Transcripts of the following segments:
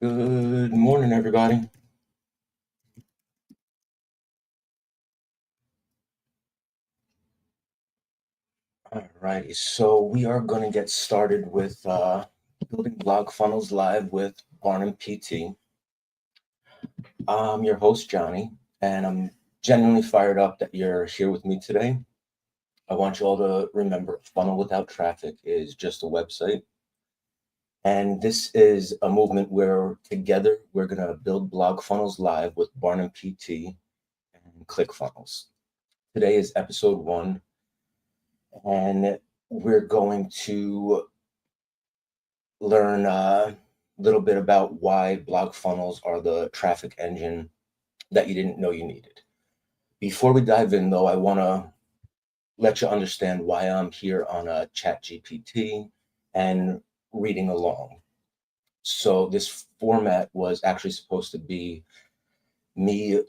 Good morning, everybody. Alrighty, so we are going to get started with building blog funnels live with BarnumPT. I'm your host, Johnny, and I'm genuinely fired up that you're here with me today. I want you all to remember a funnel without traffic is just a website. And this is a movement where together we're going to build blog funnels live with BarnumPT and ClickFunnels. Today is episode 1. And we're going to learn a little bit about why blog funnels are the traffic engine that you didn't know you needed. Before we dive in, though, I want to let you understand why I'm here on a chat GPT and reading along. So this format was actually supposed to be me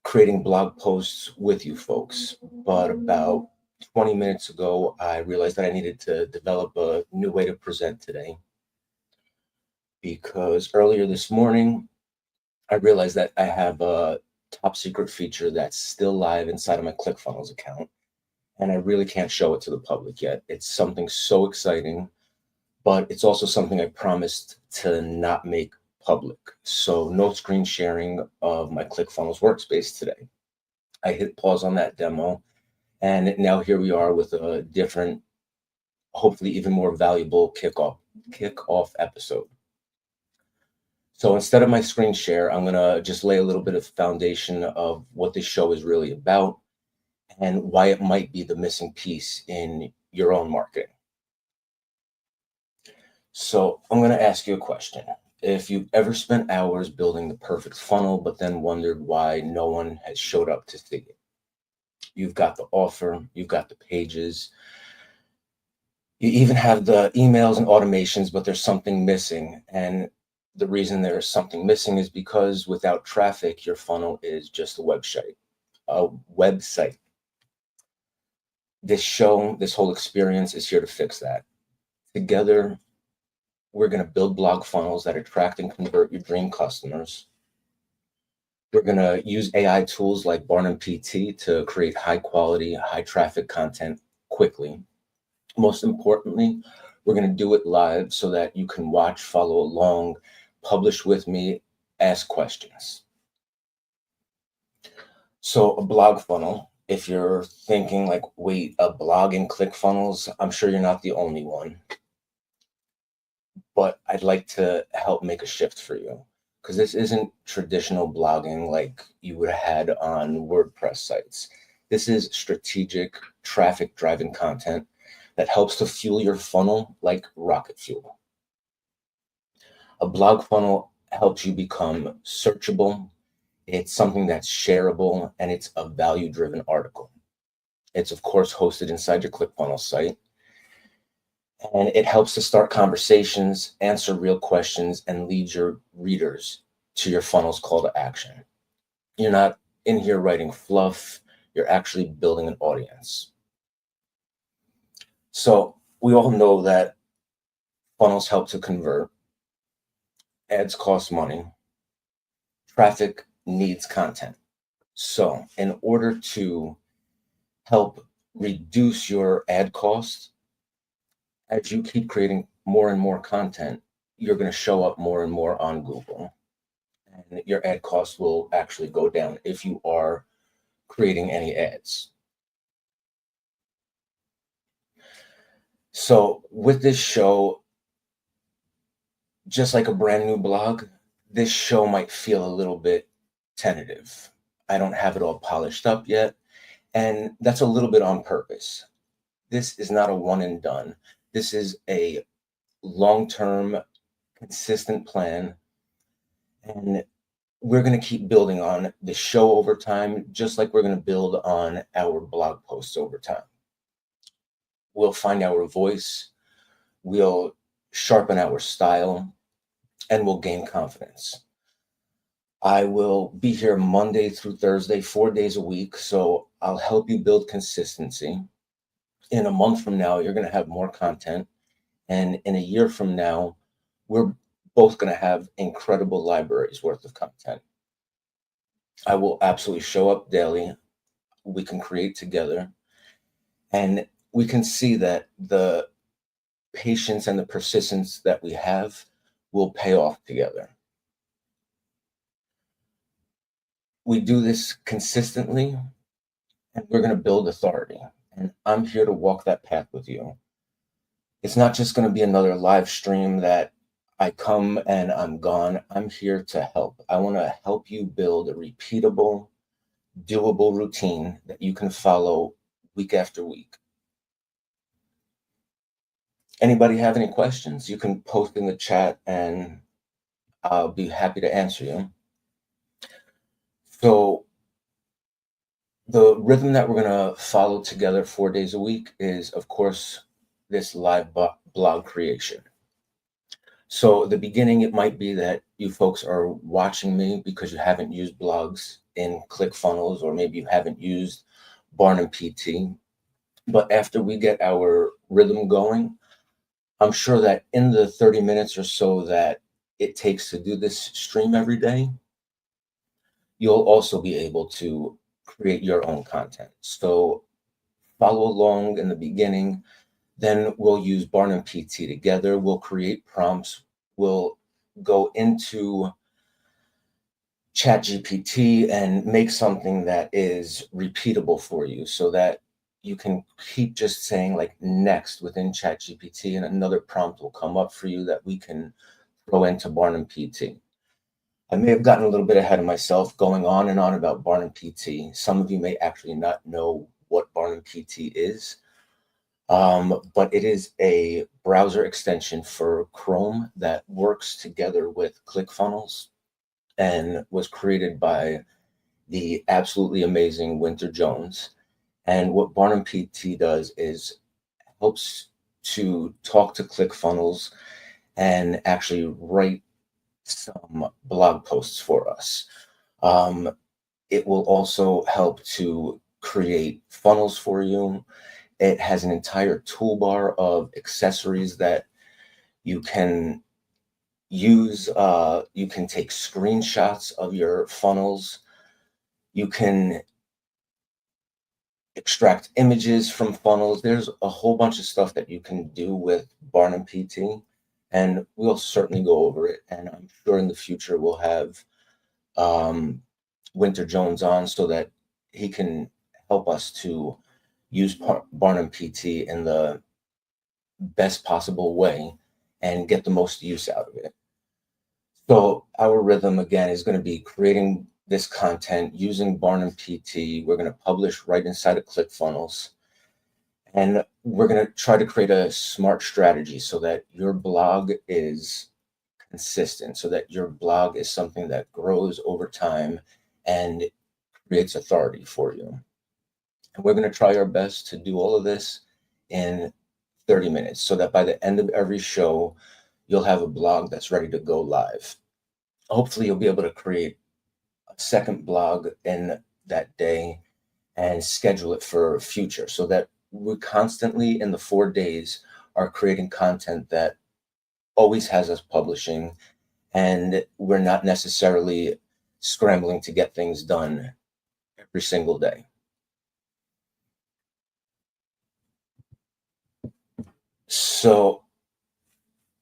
creating blog posts with you folks, but about 20 minutes ago, I realized that I needed to develop a new way to present today because earlier this morning, I realized that I have a top secret feature that's still live inside of my ClickFunnels account, and I really can't show it to the public yet. It's something so exciting, but it's also something I promised to not make public. So no screen sharing of my ClickFunnels workspace today. I hit pause on that demo, and now here we are with a different, hopefully even more valuable kickoff episode. So instead of my screen share, I'm going to just lay a little bit of foundation of what this show is really about and why it might be the missing piece in your own marketing. So I'm going to ask you a question. If you've ever spent hours building the perfect funnel, but then wondered why no one has showed up to see it, you've got the offer, you've got the pages, you even have the emails and automations, but there's something missing. And the reason there's something missing is because without traffic, your funnel is just a website. A website. This show, this whole experience is here to fix that. Together, we're going to build blog funnels that attract and convert your dream customers. We're going to use AI tools like BarnumPT to create high quality, high traffic content quickly. Most importantly, we're going to do it live so that you can watch, follow along, publish with me, ask questions. So a blog funnel, if you're thinking like, wait, a blog in ClickFunnels, I'm sure you're not the only one. But I'd like to help make a shift for you because this isn't traditional blogging like you would have had on WordPress sites. This is strategic traffic driving content that helps to fuel your funnel like rocket fuel. A blog funnel helps you become searchable. It's something that's shareable and it's a value driven article. It's, of course, hosted inside your ClickFunnels site. And it helps to start conversations, answer real questions, and lead your readers to your funnel's call to action. You're not in here writing fluff, you're actually building an audience. So we all know that funnels help to convert, ads cost money, traffic needs content. So in order to help reduce your ad costs, as you keep creating more and more content, you're going to show up more and more on Google. And your ad costs will actually go down if you are creating any ads. So with this show, just like a brand new blog, this show might feel a little bit tentative. I don't have it all polished up yet. And that's a little bit on purpose. This is not a one and done. This is a long-term, consistent plan. And we're going to keep building on the show over time, just like we're going to build on our blog posts over time. We'll find our voice, we'll sharpen our style, and we'll gain confidence. I will be here Monday through Thursday, 4 days a week, so I'll help you build consistency. In a month from now, you're going to have more content. And in a year from now, we're both going to have incredible libraries worth of content. I will absolutely show up daily. We can create together, and we can see that the patience and the persistence that we have will pay off together. We do this consistently, and we're going to build authority. And I'm here to walk that path with you. It's not just going to be another live stream that I come and I'm gone. I'm here to help. I want to help you build a repeatable, doable routine that you can follow week after week. Anybody have any questions? You can post in the chat and I'll be happy to answer you. So the rhythm that we're going to follow together 4 days a week is, of course, this live blog creation. So at the beginning, it might be that you folks are watching me because you haven't used blogs in ClickFunnels, or maybe you haven't used BarnumPT. But after we get our rhythm going, I'm sure that in the 30 minutes or so that it takes to do this stream every day, you'll also be able to create your own content. So follow along in the beginning. Then we'll use BarnumPT together. We'll create prompts. We'll go into ChatGPT and make something that is repeatable for you so that you can keep just saying like next within ChatGPT, and another prompt will come up for you that we can throw into BarnumPT. I may have gotten a little bit ahead of myself going on and on about BarnumPT. Some of you may actually not know what BarnumPT is. But it is a browser extension for Chrome that works together with ClickFunnels and was created by the absolutely amazing Winter Jones. And what BarnumPT does is helps to talk to ClickFunnels and actually write some blog posts for us. It will also help to create funnels for you. It has an entire toolbar of accessories that you can use. You can take screenshots of your funnels. You can extract images from funnels. There's a whole bunch of stuff that you can do with BarnumPT, and we'll certainly go over it. And I'm sure in the future we'll have Winter Jones on so that he can help us to use BarnumPT in the best possible way and get the most use out of it. So our rhythm again is going to be creating this content using BarnumPT. We're going to publish right inside of ClickFunnels, and we're going to try to create a smart strategy so that your blog is consistent, so that your blog is something that grows over time and creates authority for you. And we're going to try our best to do all of this in 30 minutes so that by the end of every show, you'll have a blog that's ready to go live. Hopefully, you'll be able to create a second blog in that day and schedule it for future so that we constantly in the 4 days are creating content that always has us publishing, and we're not necessarily scrambling to get things done every single day. So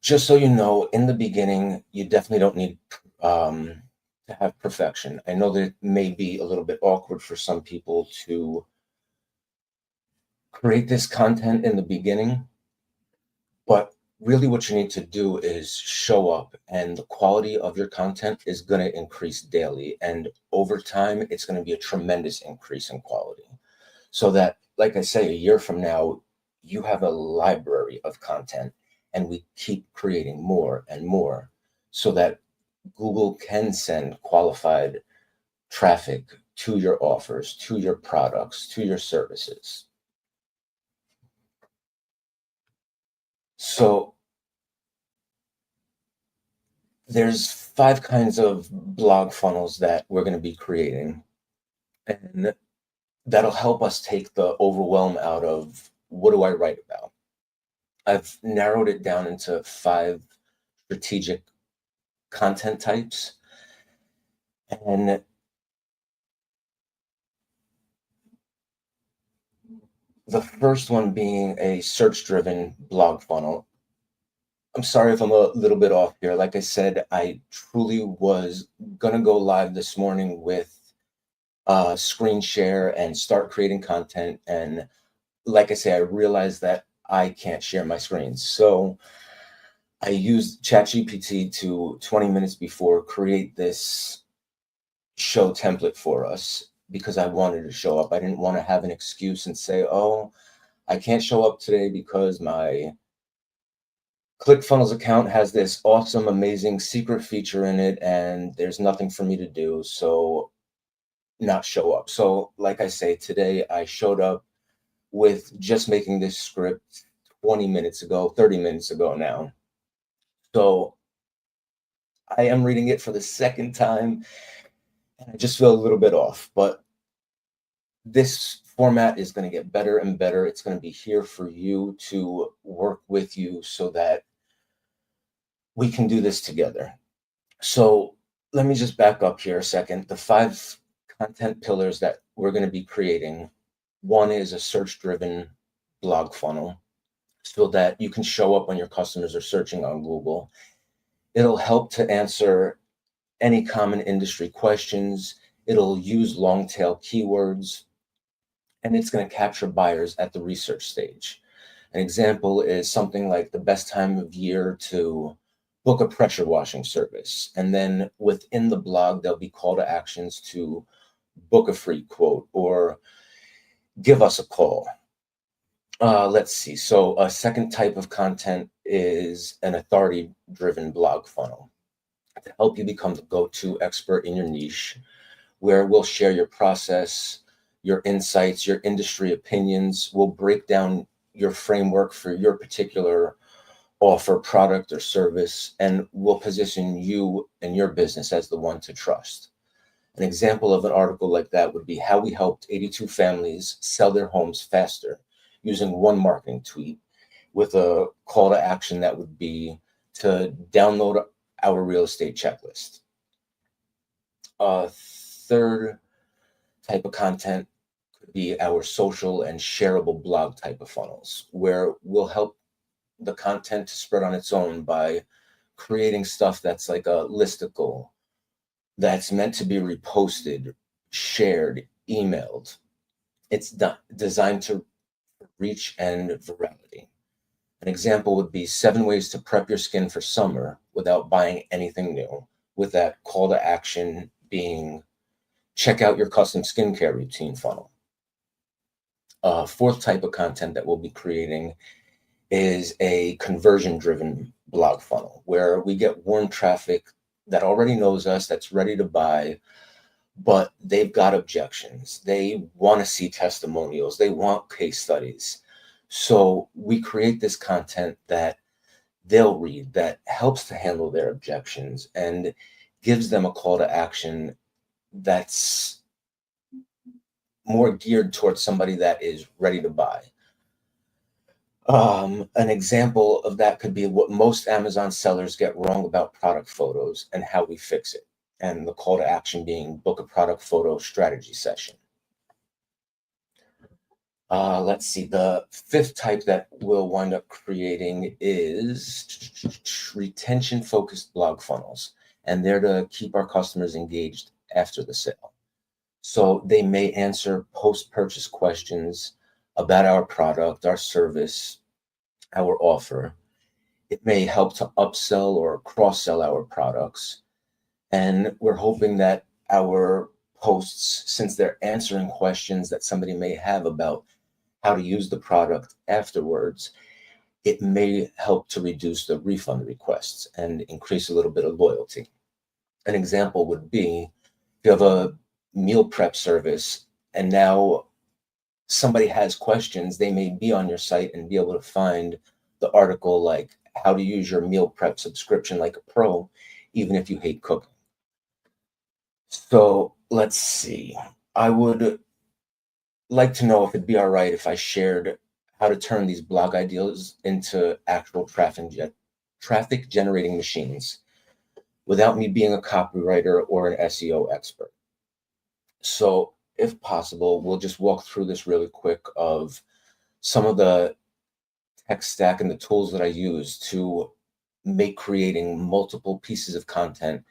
just so you know, in the beginning, you definitely don't need to have perfection. I know that it may be a little bit awkward for some people to create this content in the beginning, but really what you need to do is show up, and the quality of your content is going to increase daily. And over time, it's going to be a tremendous increase in quality. So that, like I say, a year from now, you have a library of content, and we keep creating more and more so that Google can send qualified traffic to your offers, to your products, to your services. So there's 5 kinds of blog funnels that we're going to be creating, and that'll help us take the overwhelm out of what do I write about. I've narrowed it down into 5 strategic content types. And the first one being a search-driven blog funnel. I'm sorry if I'm a little bit off here. Like I said, I truly was gonna go live this morning with screen share and start creating content. And like I say, I realized that I can't share my screens. So I used ChatGPT to 20 minutes before create this show template for us because I wanted to show up. I didn't want to have an excuse and say, oh, I can't show up today because my ClickFunnels account has this awesome, amazing secret feature in it, and there's nothing for me to do. So not show up. So like I say, today I showed up with just making this script 20 minutes ago, 30 minutes ago now. So I am reading it for the second time and I just feel a little bit off, but this format is going to get better and better. It's going to be here for you to work with you so that we can do this together. So let me just back up here a second. The 5 content pillars that we're going to be creating. One is a search-driven blog funnel so that you can show up when your customers are searching on Google. It'll help to answer any common industry questions. It'll use long tail keywords, and it's going to capture buyers at the research stage. An example is something like the best time of year to book a pressure washing service. And then within the blog, there'll be call to actions to book a free quote or give us a call. Let's see. So a second type of content is an authority-driven blog funnel to help you become the go-to expert in your niche, where we'll share your process, your insights, your industry opinions. We'll break down your framework for your particular offer, product, or service, and we'll position you and your business as the one to trust. An example of an article like that would be how we helped 82 families sell their homes faster using one marketing tweet with a call to action that would be to download our real estate checklist. Third type of content could be our social and shareable blog type of funnels, where we'll help the content to spread on its own by creating stuff that's like a listicle that's meant to be reposted, shared, emailed. It's designed to reach and virality. An example would be 7 ways to prep your skin for summer without buying anything new, with that call to action being check out your custom skincare routine funnel. Fourth type of content that we'll be creating is a conversion-driven blog funnel, where we get warm traffic that already knows us, that's ready to buy, but they've got objections. They want to see testimonials. They want case studies. So we create this content that they'll read that helps to handle their objections and gives them a call to action that's more geared towards somebody that is ready to buy. An example of that could be what most Amazon sellers get wrong about product photos and how we fix it. And the call to action being book a product photo strategy session. Let's see, the fifth type that we'll wind up creating is retention-focused blog funnels. And they're to keep our customers engaged after the sale. So they may answer post-purchase questions about our product, our service, our offer. It may help to upsell or cross-sell our products. And we're hoping that our posts, since they're answering questions that somebody may have about how to use the product afterwards, it may help to reduce the refund requests and increase a little bit of loyalty. An example would be if you have a meal prep service and now somebody has questions, they may be on your site and be able to find the article like how to use your meal prep subscription like a pro, even if you hate cooking. So let's see. I would like to know if it'd be all right if I shared how to turn these blog ideas into actual traffic generating machines without me being a copywriter or an SEO expert. So if possible, we'll just walk through this really quick of some of the tech stack and the tools that I use to make creating multiple pieces of content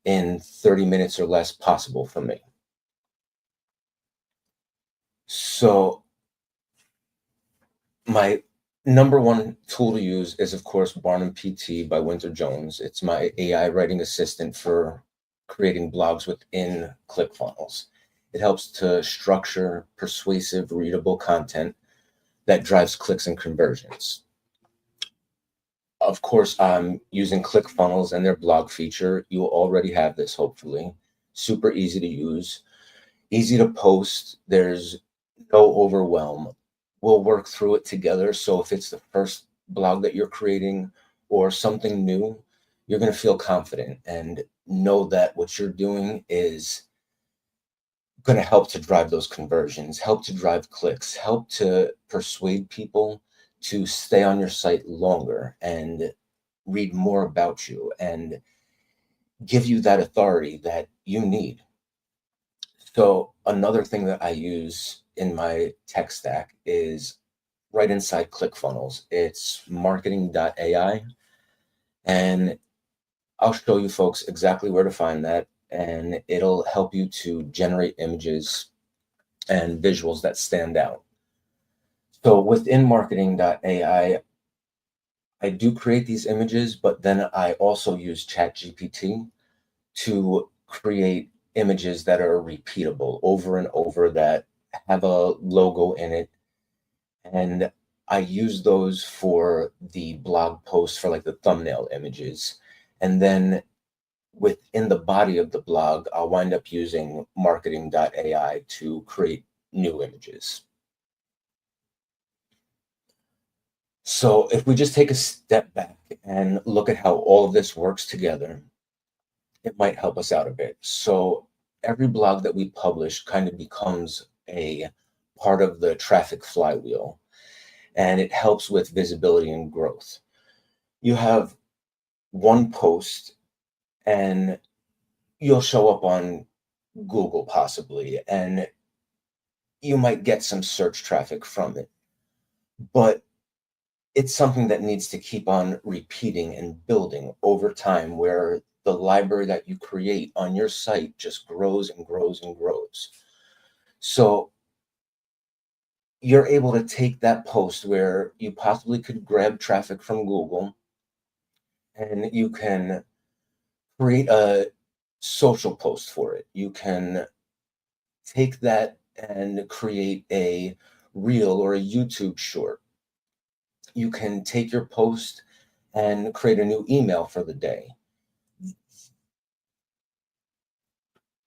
in 30 minutes or less possible for me. So my number one tool to use is, of course, BarnumPT by Winter Jones. It's my AI writing assistant for creating blogs within ClickFunnels. It helps to structure persuasive, readable content that drives clicks and conversions. Of course, I'm using ClickFunnels and their blog feature. You will already have this, hopefully. Super easy to use, easy to post. There's no overwhelm. We'll work through it together. So if it's the first blog that you're creating or something new, you're going to feel confident and know that what you're doing is going to help to drive those conversions, help to drive clicks, help to persuade people to stay on your site longer and read more about you and give you that authority that you need. So another thing that I use in my tech stack is right inside ClickFunnels. It's marketing.ai. And I'll show you folks exactly where to find that. And it'll help you to generate images and visuals that stand out. So within marketing.ai, I do create these images, but then I also use ChatGPT to create images that are repeatable over and over, that have a logo in it. And I use those for the blog posts, for like the thumbnail images. And then within the body of the blog, I'll wind up using marketing.ai to create new images. So if we just take a step back and look at how all of this works together, it might help us out a bit. So every blog that we publish kind of becomes a part of the traffic flywheel, and it helps with visibility and growth. You have one post and you'll show up on Google possibly, and you might get some search traffic from it, but it's something that needs to keep on repeating and building over time, where the library that you create on your site just grows and grows and grows. So you're able to take that post where you possibly could grab traffic from Google, and you can create a social post for it. You can take that and create a reel or a YouTube short. You can take your post and create a new email for the day.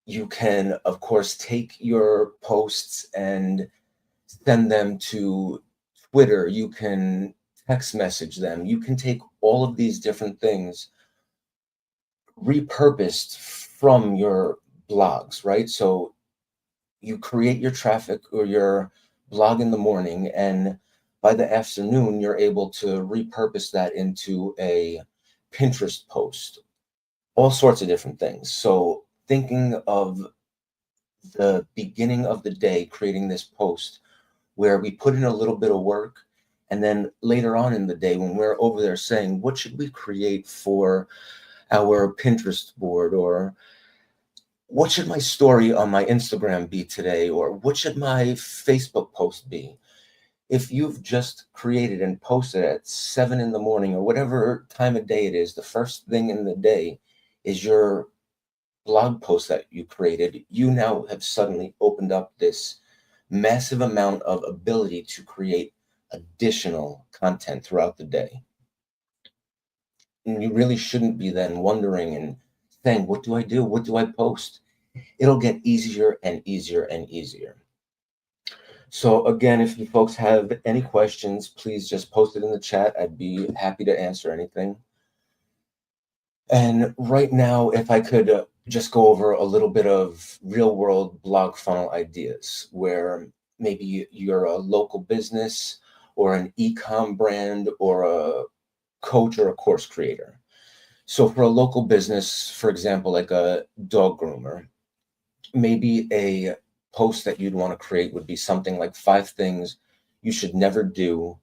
You can, of course, take your posts and send them to Twitter. You can text message them. You can take all of these different things repurposed from your blogs, right? So you create your traffic or your blog in the morning, and by the afternoon, you're able to repurpose that into a Pinterest post, all sorts of different things. So thinking of the beginning of the day, creating this post where we put in a little bit of work, and then later on in the day, when we're over there saying, what should we create for our Pinterest board, or what should my story on my Instagram be today, or what should my Facebook post be? If you've just created and posted at 7 in the morning or whatever time of day it is, the first thing in the day is your blog post that you created, you now have suddenly opened up this massive amount of ability to create additional content throughout the day. And you really shouldn't be then wondering and saying, what do I do? What do I post? It'll get easier and easier and easier. So again, if you folks have any questions, please just post it in the chat. I'd be happy to answer anything. And right now, if I could just go over a little bit of real world blog funnel ideas, where maybe you're a local business or an e-com brand or a coach or a course creator. So for a local business, for example, like a dog groomer, maybe a post that you'd want to create would be something like 5 things you should never do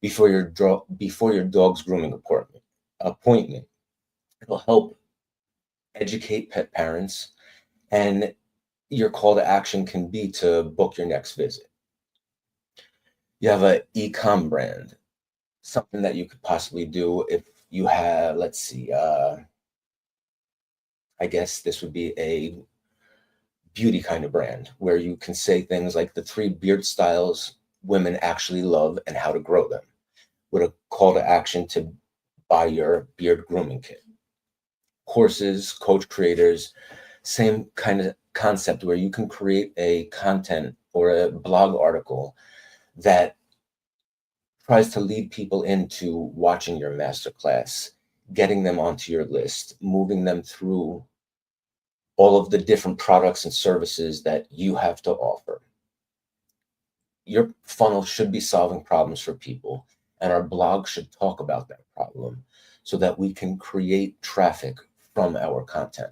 before your dog's grooming appointment. It'll help educate pet parents, and your call to action can be to book your next visit. You have a e-com brand, something that you could possibly do if you have, let's see, I guess this would be a beauty kind of brand where you can say things like the 3 beard styles women actually love and how to grow them, with a call to action to buy your beard grooming kit. Courses, coach creators, same kind of concept where you can create a content or a blog article that tries to lead people into watching your masterclass, getting them onto your list, moving them through all of the different products and services that you have to offer. Your funnel should be solving problems for people, and our blog should talk about that problem so that we can create traffic from our content.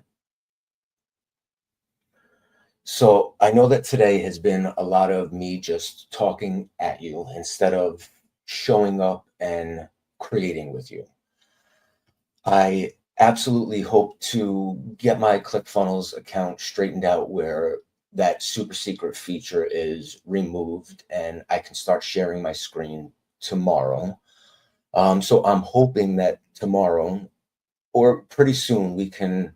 So I know that today has been a lot of me just talking at you instead of showing up and creating with you. I absolutely hope to get my ClickFunnels account straightened out where that super secret feature is removed and I can start sharing my screen tomorrow. So I'm hoping that tomorrow or pretty soon we can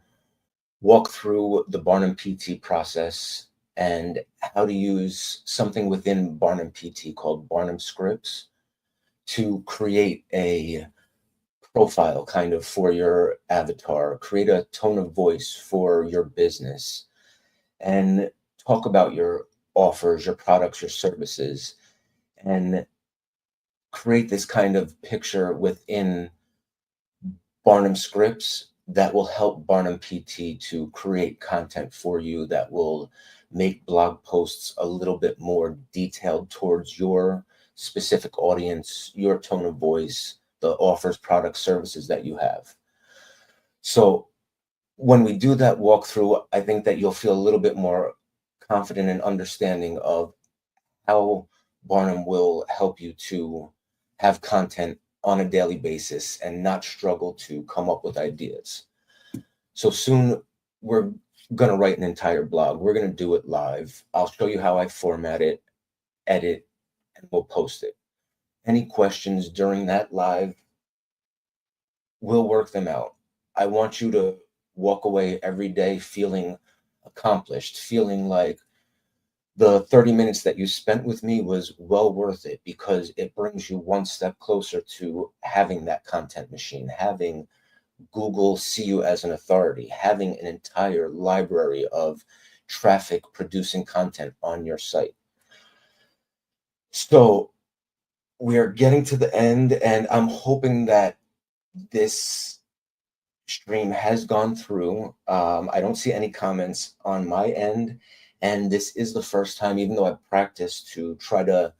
walk through the BarnumPT process and how to use something within BarnumPT called Barnum Scripts to create a profile kind of for your avatar, create a tone of voice for your business, and talk about your offers, your products, your services, and create this kind of picture within Barnum Scripts that will help BarnumPT to create content for you that will make blog posts a little bit more detailed towards your specific audience, your tone of voice, the offers, products, services that you have. So when we do that walkthrough, I think that you'll feel a little bit more confident and understanding of how Barnum will help you to have content on a daily basis and not struggle to come up with ideas. So soon we're going to write an entire blog. We're going to do it live. I'll show you how I format it, edit, and we'll post it. Any questions during that live, we'll work them out. I want you to walk away every day feeling accomplished, feeling like the 30 minutes that you spent with me was well worth it because it brings you one step closer to having that content machine, having Google see you as an authority, having an entire library of traffic producing content on your site. So we are getting to the end, and I'm hoping that this stream has gone through. I don't see any comments on my end, and this is the first time, even though I've practiced to try to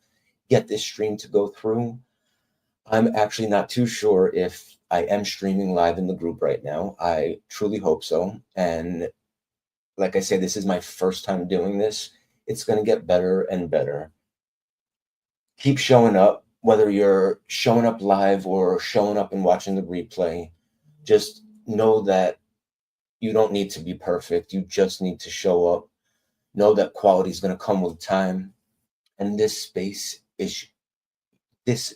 get this stream to go through. I'm actually not too sure if I am streaming live in the group right now. I truly hope so. And like I say, this is my first time doing this. It's going to get better and better. Keep showing up, whether you're showing up live or showing up and watching the replay. Just know that you don't need to be perfect. You just need to show up. Know that quality is going to come with time. And this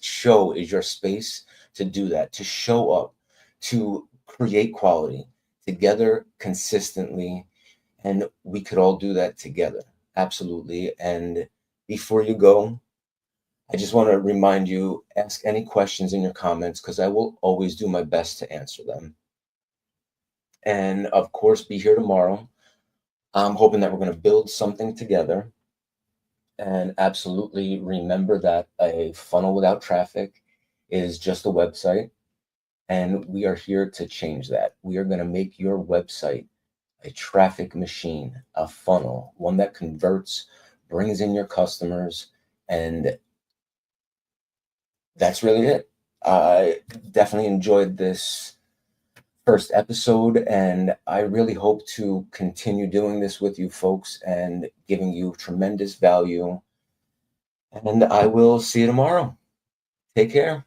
show is your space to do that, to show up, to create quality together consistently. And we could all do that together. Absolutely. And before you go, I just want to remind you, ask any questions in your comments because I will always do my best to answer them. And of course, be here tomorrow. I'm hoping that we're going to build something together. And absolutely remember that a funnel without traffic is just a website. And we are here to change that. We are going to make your website a traffic machine, a funnel, one that converts, brings in your customers, and that's really it. I definitely enjoyed this first episode, and I really hope to continue doing this with you folks and giving you tremendous value. And I will see you tomorrow. Take care.